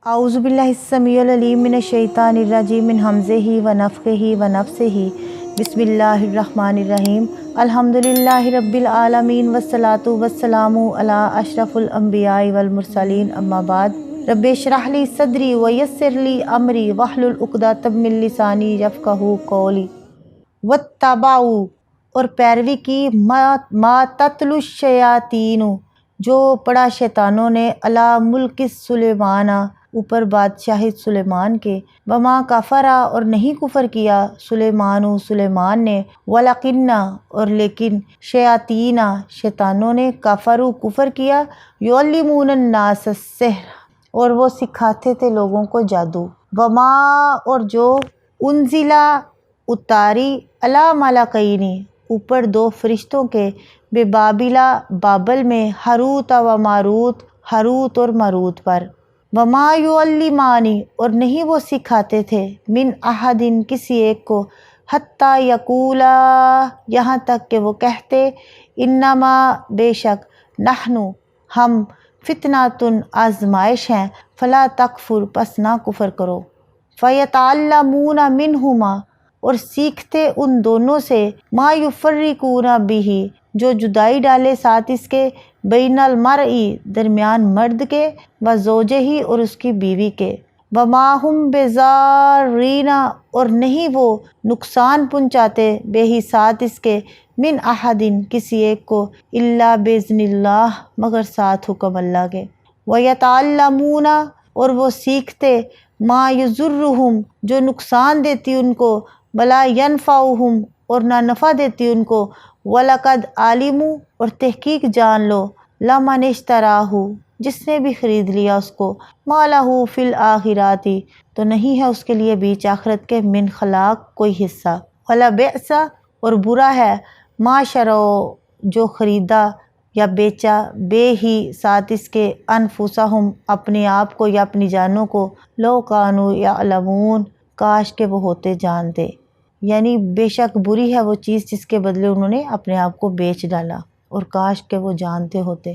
اعوذ باللہ السمیع العلیم من الشیطان الرجیم من ہمزہ و نفخہ و نفثہ بسم اللہ الرحمن الرحیم الحمدللہ رب العالمین والصلاۃ والسلام علی اشرف الانبیاء والمرسلین اما بعد رب اشرح لی صدری ویسر لی امری واحلل عقدۃ من لسانی یفقہوا قولی واتبعوا اور پیروی کی ما تتلو الشیاطین جو پڑھا شیطانوں نے علی ملک سلیمان اوپر بادشاہ سلیمان کے وما کفرا اور نہیں کفر کیا سلیمان نے ولکن اور لیکن شیاطین شیطانوں نے کفروا کفر کیا یعلمون الناس السحر اور وہ سکھاتے تھے لوگوں کو جادو وما اور جو انزلہ اتاری علی ملکین اوپر دو فرشتوں کے بے بابلا بابل میں ہاروت و ماروت ہاروت اور ماروت پر وما یعلمانی اور نہیں وہ سکھاتے تھے من احدٍ کسی ایک کو حتیٰ یقولا یہاں تک کہ وہ کہتے انما بے شک نحنو ہم فتنۃ آزمائش ہیں فلا تکفر پس نہ کفر کرو فیتعلمون منہما اور سیکھتے ان دونوں سے ما یفرقون بہ جو جدائی ڈالے ساتھ اس کے بین المرئی درمیان مرد کے و زوجہی اور اس کی بیوی کے وما ہم بضارین اور نہیں وہ نقصان پہنچاتے بے ہی ساتھ اس کے من احدٍ کسی ایک کو الا باذن اللہ مگر ساتھ حکم اللہ کے ویتعلمون اور وہ سیکھتے ما یضرہم جو نقصان دیتی ان کو ولا ینفعہم اور نہ نفع دیتی ان کو وَلَقَدْ عَلِمُوا اور تحقیق جان لو لَمَنِ اشْتَرَاهُ جس نے بھی خرید لیا اس کو مَا لَهُ فِي الْآخِرَةِ تو نہیں ہے اس کے لیے بیچ آخرت کے من خلاق کوئی حصہ وَلَبِئْسَ اور برا ہے ما شروا جو خریدا یا بیچا بے ہی ساتھ اس کے انفسہم اپنے آپ کو یا اپنی جانوں کو لو کانوا یعلمون کاش کہ وہ ہوتے جانتے یعنی بے شک بری ہے وہ چیز جس کے بدلے انہوں نے اپنے آپ کو بیچ ڈالا اور کاش کہ وہ جانتے ہوتے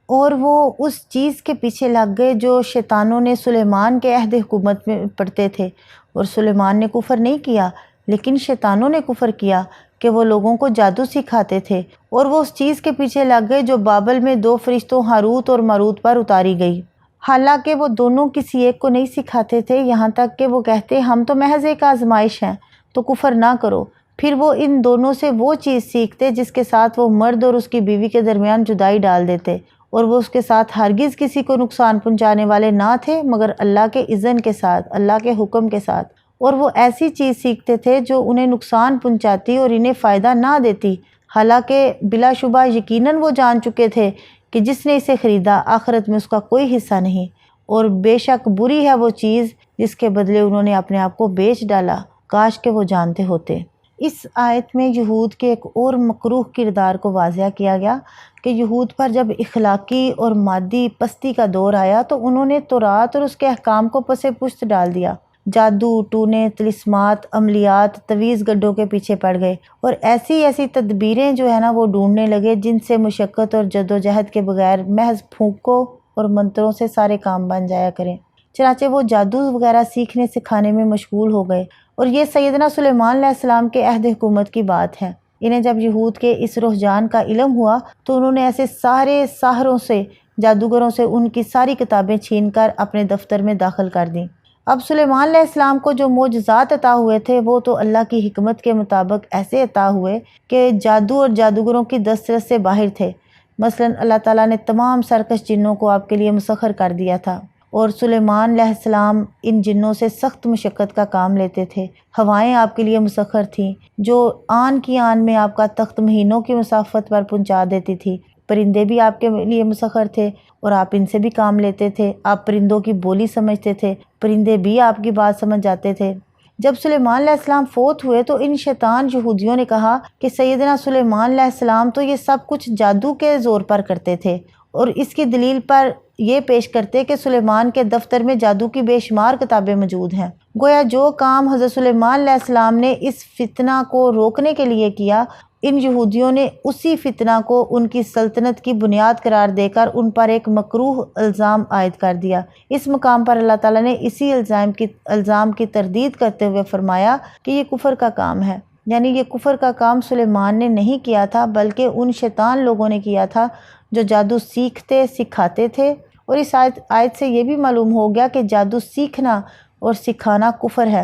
اور وہ اس چیز کے پیچھے لگ گئے جو شیطانوں نے سلیمان کے عہد حکومت میں پڑھتے تھے اور سلیمان نے کفر نہیں کیا لیکن شیطانوں نے کفر کیا کہ وہ لوگوں کو جادو سکھاتے تھے اور وہ اس چیز کے پیچھے لگ گئے جو بابل میں دو فرشتوں ہاروت اور ماروت پر اتاری گئی حالانکہ وہ دونوں کسی ایک کو نہیں سکھاتے تھے یہاں تک کہ وہ کہتے ہم تو محض ایک آزمائش ہیں تو کفر نہ کرو پھر وہ ان دونوں سے وہ چیز سیکھتے جس کے ساتھ وہ مرد اور اس کی بیوی کے درمیان جدائی ڈال دیتے اور وہ اس کے ساتھ ہرگز کسی کو نقصان پہنچانے والے نہ تھے مگر اللہ کے اذن کے ساتھ اللہ کے حکم کے ساتھ اور وہ ایسی چیز سیکھتے تھے جو انہیں نقصان پہنچاتی اور انہیں فائدہ نہ دیتی حالانکہ بلا شبہ یقیناً وہ جان چکے تھے کہ جس نے اسے خریدا آخرت میں اس کا کوئی حصہ نہیں اور بے شک بری ہے وہ چیز جس کے بدلے انہوں نے اپنے آپ کو بیچ ڈالا کاش کہ وہ جانتے ہوتے۔ اس آیت میں یہود کے ایک اور مکروہ کردار کو واضح کیا گیا کہ یہود پر جب اخلاقی اور مادی پستی کا دور آیا تو انہوں نے تورات اور اس کے احکام کو پس پشت ڈال دیا، جادو، ٹونے، طلسمات، عملیات، تویز گڈھوں کے پیچھے پڑ گئے اور ایسی تدبیریں جو ہے نا وہ ڈھونڈنے لگے جن سے مشقت اور جدوجہد کے بغیر محض پھونکوں اور منتروں سے سارے کام بن جایا کریں۔ چنانچہ وہ جادو وغیرہ سیکھنے سکھانے میں مشغول ہو گئے اور یہ سیدنا سلیمان علیہ السلام کے عہد حکومت کی بات ہے۔ انہیں جب یہود کے اس رجحان کا علم ہوا تو انہوں نے ایسے سارے ساحروں سے جادوگروں سے ان کی ساری کتابیں چھین کر اپنے دفتر میں داخل کر دیں۔ اب سلیمان علیہ السلام کو جو معجزات عطا ہوئے تھے وہ تو اللہ کی حکمت کے مطابق ایسے عطا ہوئے کہ جادو اور جادوگروں کی دسترس سے باہر تھے۔ مثلا اللہ تعالیٰ نے تمام سرکش جنوں کو آپ کے لیے مسخر کر دیا تھا اور سلیمان علیہ السلام ان جنوں سے سخت مشقت کا کام لیتے تھے۔ ہوائیں آپ کے لیے مسخر تھیں جو آن کی آن میں آپ کا تخت مہینوں کی مسافت پر پہنچا دیتی تھی۔ پرندے بھی آپ کے لیے مسخر تھے اور آپ ان سے بھی کام لیتے تھے۔ آپ پرندوں کی بولی سمجھتے تھے، پرندے بھی آپ کی بات سمجھ جاتے تھے۔ جب سلیمان علیہ السلام فوت ہوئے تو ان شیطان یہودیوں نے کہا کہ سیدنا سلیمان علیہ السلام تو یہ سب کچھ جادو کے زور پر کرتے تھے اور اس کی دلیل پر یہ پیش کرتے کہ سلیمان کے دفتر میں جادو کی بے شمار کتابیں موجود ہیں۔ گویا جو کام حضرت سلیمان علیہ السلام نے اس فتنہ کو روکنے کے لیے کیا ان یہودیوں نے اسی فتنہ کو ان کی سلطنت کی بنیاد قرار دے کر ان پر ایک مکروہ الزام عائد کر دیا۔ اس مقام پر اللہ تعالیٰ نے اسی الزام کی تردید کرتے ہوئے فرمایا کہ یہ کفر کا کام ہے، یعنی یہ کفر کا کام سلیمان نے نہیں کیا تھا بلکہ ان شیطان لوگوں نے کیا تھا جو جادو سکھاتے تھے۔ اور اس آیت سے یہ بھی معلوم ہو گیا کہ جادو سیکھنا اور سکھانا کفر ہے۔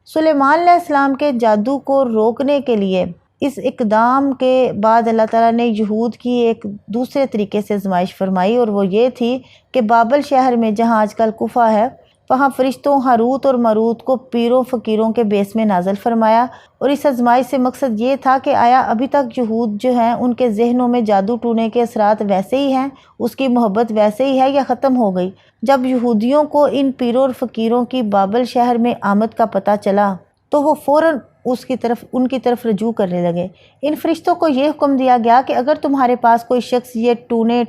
سلیمان علیہ السلام کے جادو کو روکنے کے لیے اس اقدام کے بعد اللہ تعالیٰ نے یہود کی ایک دوسرے طریقے سے آزمائش فرمائی، اور وہ یہ تھی کہ بابل شہر میں جہاں آج کل کوفہ ہے وہاں فرشتوں ہاروت اور ماروت کو پیروں فقیروں کے بیس میں نازل فرمایا۔ اور اس آزمائش سے مقصد یہ تھا کہ آیا ابھی تک یہود جو ہیں ان کے ذہنوں میں جادو ٹونے کے اثرات ویسے ہی ہیں، اس کی محبت ویسے ہی ہے، یا ختم ہو گئی؟ جب یہودیوں کو ان پیروں اور فقیروں کی بابل شہر میں آمد کا پتہ چلا تو وہ فوراً ان کی طرف رجوع کرنے لگے۔ ان فرشتوں کو یہ حکم دیا گیا کہ اگر تمہارے پاس کوئی شخص یہ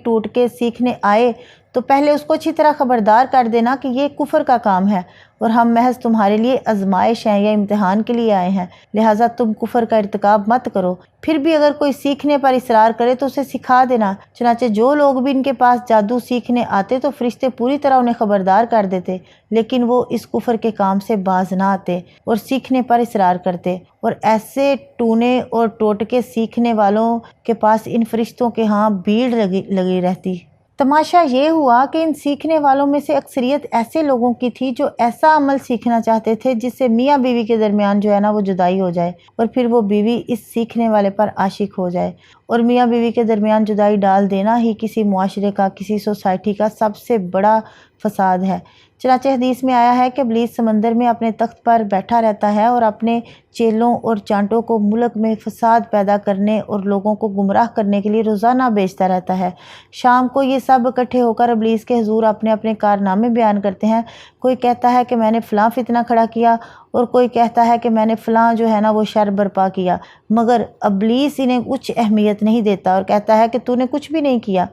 ٹوٹ کے سیکھنے آئے تو پہلے اس کو اچھی طرح خبردار کر دینا کہ یہ کفر کا کام ہے اور ہم محض تمہارے لیے آزمائش ہیں یا امتحان کے لیے آئے ہیں، لہٰذا تم کفر کا ارتکاب مت کرو۔ پھر بھی اگر کوئی سیکھنے پر اصرار کرے تو اسے سکھا دینا۔ چنانچہ جو لوگ بھی ان کے پاس جادو سیکھنے آتے تو فرشتے پوری طرح انہیں خبردار کر دیتے، لیکن وہ اس کفر کے کام سے باز نہ آتے اور سیکھنے پر اصرار کرتے، اور ایسے ٹونے اور ٹوٹکے سیکھنے والوں کے پاس ان فرشتوں کے ہاں بھیڑ لگی رہتی۔ تماشا یہ ہوا کہ ان سیکھنے والوں میں سے اکثریت ایسے لوگوں کی تھی جو ایسا عمل سیکھنا چاہتے تھے جس سے میاں بیوی کے درمیان جو ہے نا وہ جدائی ہو جائے، اور پھر وہ بیوی اس سیکھنے والے پر عاشق ہو جائے۔ اور میاں بیوی کے درمیان جدائی ڈال دینا ہی کسی معاشرے کا، کسی سوسائٹی کا سب سے بڑا فساد ہے۔ چنانچہ حدیث میں آیا ہے کہ ابلیس سمندر میں اپنے تخت پر بیٹھا رہتا ہے اور اپنے چیلوں اور چانٹوں کو ملک میں فساد پیدا کرنے اور لوگوں کو گمراہ کرنے کے لیے روزانہ بھیجتا رہتا ہے۔ شام کو یہ سب اکٹھے ہو کر ابلیس کے حضور اپنے اپنے کارنامے بیان کرتے ہیں۔ کوئی کہتا ہے کہ میں نے فلاں فتنہ کھڑا کیا، اور کوئی کہتا ہے کہ میں نے فلاں جو ہے نا وہ شر برپا کیا، مگر ابلیس انہیں کچھ اہمیت نہیں دیتا اور کہتا ہے کہ تو نے کچھ بھی نہیں کیا۔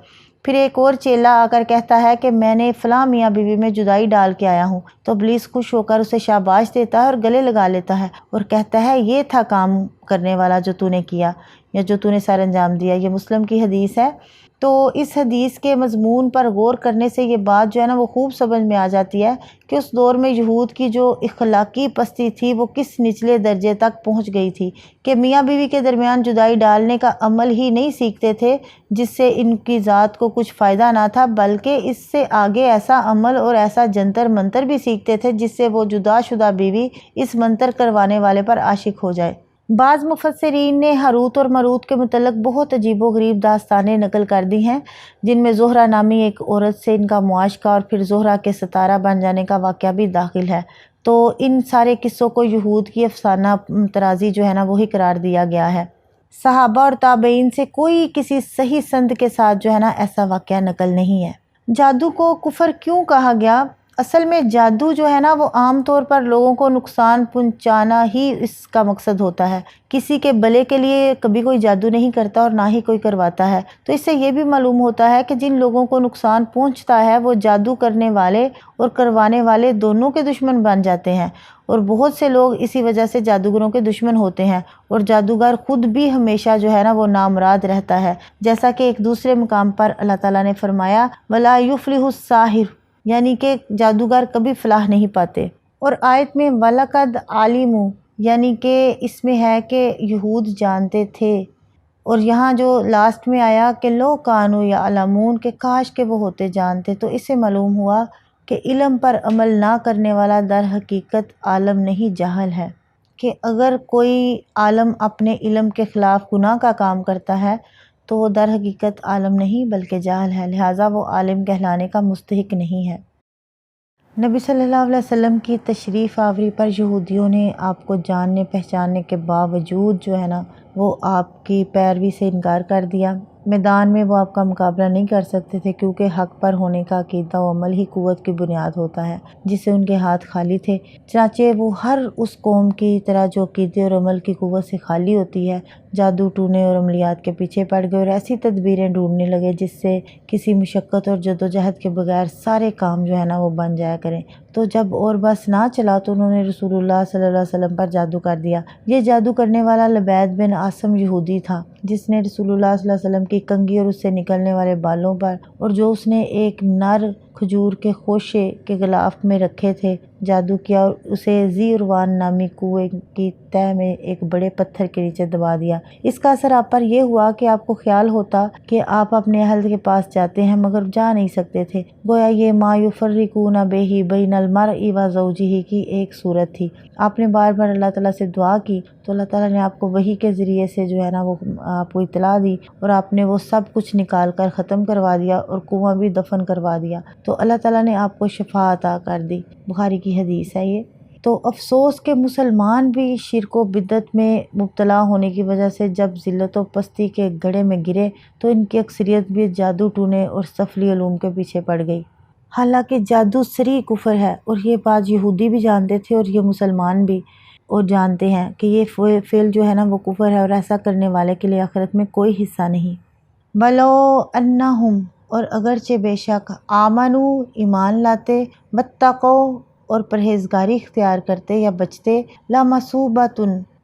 پھر ایک اور چیلا آ کر کہتا ہے کہ میں نے فلاں میاں بیوی میں جدائی ڈال کے آیا ہوں، تو ابلیس خوش ہو کر اسے شاباش دیتا ہے اور گلے لگا لیتا ہے اور کہتا ہے یہ تھا کام کرنے والا جو تو نے کیا یا جو تو نے سر انجام دیا۔ یہ مسلم کی حدیث ہے۔ تو اس حدیث کے مضمون پر غور کرنے سے یہ بات جو ہے نا وہ خوب سمجھ میں آ جاتی ہے کہ اس دور میں یہود کی جو اخلاقی پستی تھی وہ کس نچلے درجے تک پہنچ گئی تھی کہ میاں بیوی کے درمیان جدائی ڈالنے کا عمل ہی نہیں سیکھتے تھے جس سے ان کی ذات کو کچھ فائدہ نہ تھا، بلکہ اس سے آگے ایسا عمل اور ایسا جنتر منتر بھی سیکھتے تھے جس سے وہ جدا شدہ بیوی اس منتر کروانے والے پر عاشق ہو جائے۔ بعض مفسرین نے ہاروت اور ماروت کے متعلق بہت عجیب و غریب داستانیں نقل کر دی ہیں، جن میں زہرہ نامی ایک عورت سے ان کا معاشقہ اور پھر زہرہ کے ستارہ بن جانے کا واقعہ بھی داخل ہے۔ تو ان سارے قصوں کو یہود کی افسانہ ترازی جو ہے نا وہی قرار دیا گیا ہے۔ صحابہ اور تابعین سے کوئی کسی صحیح سند کے ساتھ جو ہے نا ایسا واقعہ نقل نہیں ہے۔ جادو کو کفر کیوں کہا گیا؟ اصل میں جادو جو ہے نا وہ عام طور پر لوگوں کو نقصان پہنچانا ہی اس کا مقصد ہوتا ہے۔ کسی کے بھلے کے لیے کبھی کوئی جادو نہیں کرتا اور نہ ہی کوئی کرواتا ہے۔ تو اس سے یہ بھی معلوم ہوتا ہے کہ جن لوگوں کو نقصان پہنچتا ہے وہ جادو کرنے والے اور کروانے والے دونوں کے دشمن بن جاتے ہیں، اور بہت سے لوگ اسی وجہ سے جادوگروں کے دشمن ہوتے ہیں، اور جادوگر خود بھی ہمیشہ جو ہے نا وہ نامراد رہتا ہے، جیسا کہ ایک دوسرے مقام پر اللہ تعالیٰ نے فرمایا وَلَا يُفْلِحُ السَّاحِرُ، یعنی کہ جادوگر کبھی فلاح نہیں پاتے۔ اور آیت میں وَلَقَدْ عَلِمُوا، یعنی کہ اس میں ہے کہ یہود جانتے تھے، اور یہاں جو لاسٹ میں آیا کہ لو کانوا یعلمون، کہ کاش کہ وہ ہوتے جانتے، تو اس سے معلوم ہوا کہ علم پر عمل نہ کرنے والا در حقیقت عالم نہیں جاہل ہے، کہ اگر کوئی عالم اپنے علم کے خلاف گناہ کا کام کرتا ہے تو وہ در حقیقت عالم نہیں بلکہ جاہل ہے، لہٰذا وہ عالم کہلانے کا مستحق نہیں ہے۔ نبی صلی اللہ علیہ وسلم کی تشریف آوری پر یہودیوں نے آپ کو جاننے پہچاننے کے باوجود جو ہے نا وہ آپ کی پیروی سے انکار کر دیا۔ میدان میں وہ آپ کا مقابلہ نہیں کر سکتے تھے، کیونکہ حق پر ہونے کا عقیدہ و عمل ہی قوت کی بنیاد ہوتا ہے، جس سے ان کے ہاتھ خالی تھے۔ چنانچہ وہ ہر اس قوم کی طرح جو عقیدے اور عمل کی قوت سے خالی ہوتی ہے، جادو ٹونے اور عملیات کے پیچھے پڑ گئے اور ایسی تدبیریں ڈھونڈنے لگے جس سے کسی مشقت اور جدوجہد کے بغیر سارے کام جو ہے نا وہ بن جایا کریں۔ تو جب اور بس نہ چلا تو انہوں نے رسول اللہ صلی اللہ علیہ وسلم پر جادو کر دیا۔ یہ جادو کرنے والا لبید بن عاصم یہودی تھا، جس نے رسول اللہ صلی اللہ علیہ وسلم کی کنگھی اور اس سے نکلنے والے بالوں پر، اور جو اس نے ایک نر کھجور کے خوشے کے غلاف میں رکھے تھے، جادو کیا اور اسے ذی عروان نامی کنویں کی تہہ میں ایک بڑے پتھر کے نیچے دبا دیا۔ اس کا اثر آپ پر یہ ہوا کہ آپ کو خیال ہوتا کہ آپ اپنے اہل کے پاس جاتے ہیں مگر جا نہیں سکتے تھے، گویا یہ ما یفرقون بہ بین المرء و زوجہ کی ایک صورت تھی۔ آپ نے بار بار اللہ تعالیٰ سے دعا کی تو اللہ تعالیٰ نے آپ کو وحی کے ذریعے سے جو ہے نا وہ آپ کو اطلاع دی اور آپ نے وہ سب کچھ نکال کر ختم کروا دیا اور کنواں بھی دفن کروا دیا، تو اللہ تعالیٰ نے آپ کو شفا عطا کر دی۔ بخاری کی حدیث ہے یہ۔ تو افسوس کہ مسلمان بھی شرک و بدعت میں مبتلا ہونے کی وجہ سے جب ذلت و پستی کے گڑھے میں گرے تو ان کی اکثریت بھی جادو ٹونے اور سفلی علوم کے پیچھے پڑ گئی۔ حالانکہ جادو صریح کفر ہے اور یہ بات یہودی بھی جانتے تھے اور یہ مسلمان بھی اور جانتے ہیں کہ یہ فعل جو ہے نا وہ کفر ہے اور ایسا کرنے والے کے لیے آخرت میں کوئی حصہ نہیں۔ بلو انہم، اور اگرچہ بے شک، آمنو، ایمان لاتے، واتقو، اور پرہیزگاری اختیار کرتے یا بچتے، لمثوبۃ،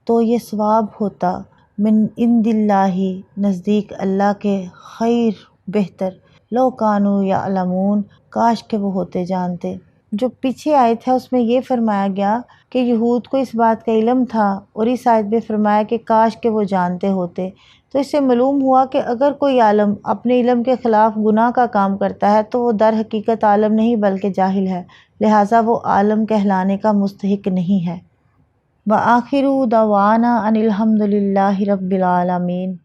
تو یہ ثواب ہوتا، من عند اللہ، نزدیک اللہ کے، خیر، بہتر، لو کانوا یعلمون، کاش کہ وہ ہوتے جانتے۔ جو پیچھے آیت ہے اس میں یہ فرمایا گیا کہ یہود کو اس بات کا علم تھا، اور اس آیت میں فرمایا کہ کاش کہ وہ جانتے ہوتے۔ تو اس سے معلوم ہوا کہ اگر کوئی عالم اپنے علم کے خلاف گناہ کا کام کرتا ہے تو وہ در حقیقت عالم نہیں بلکہ جاہل ہے، لہٰذا وہ عالم کہلانے کا مستحق نہیں ہے۔ وآخر دعوانا ان الحمد للہ رب العالمین۔